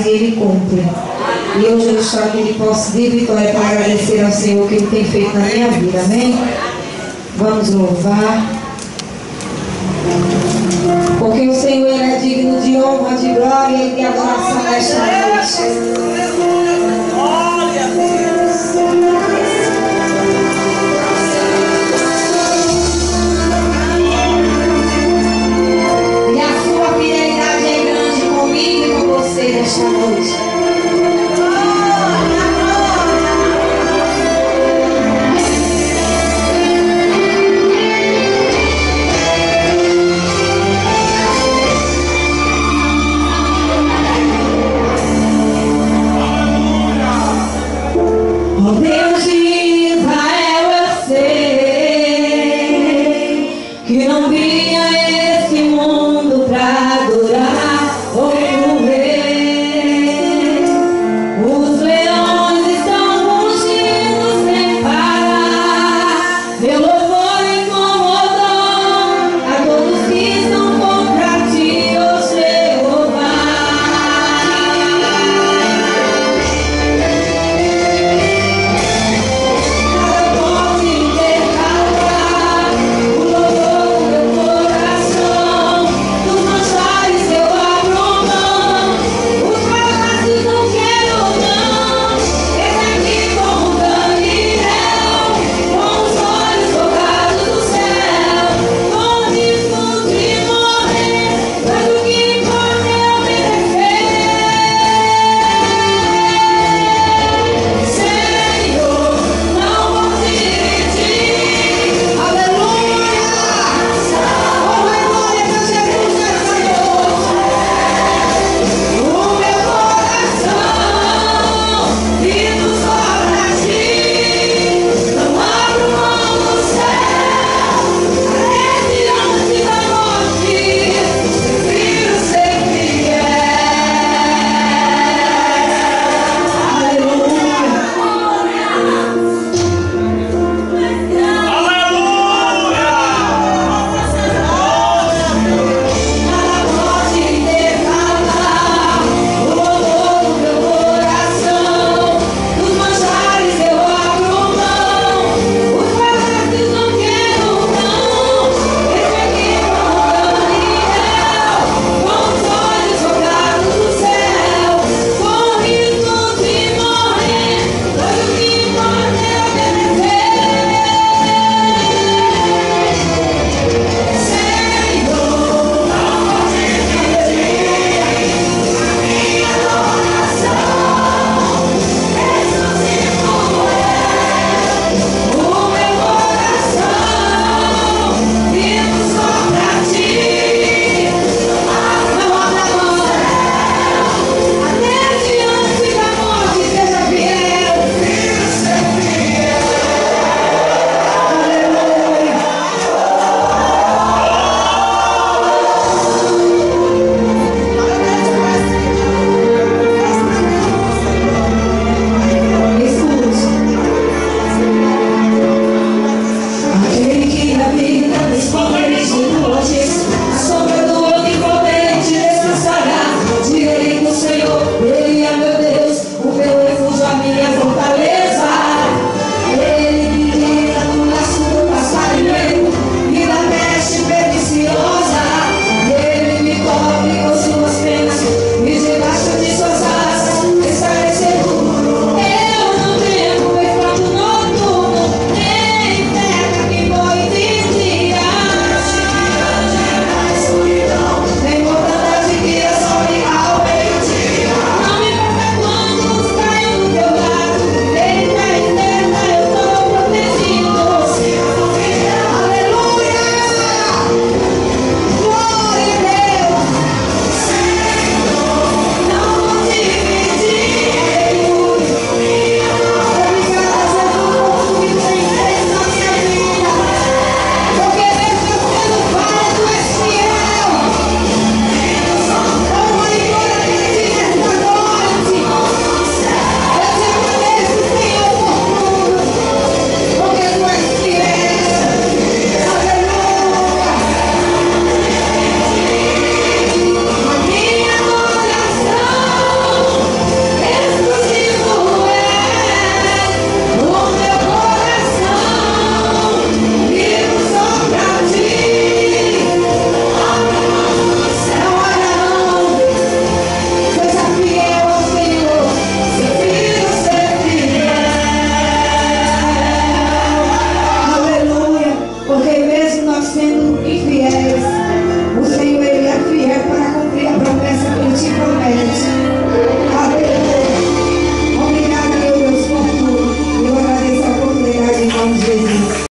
faz e Ele cumpre. E hoje eu estou aqui de posse de vitória para agradecer ao Senhor o que Ele tem feito na minha vida, amém? Vamos louvar. Porque o Senhor Ele é digno de honra, de glória e de adoração nesta noite. Glória a Deus. E a sua fidelidade é grande comigo e com você nesta noite.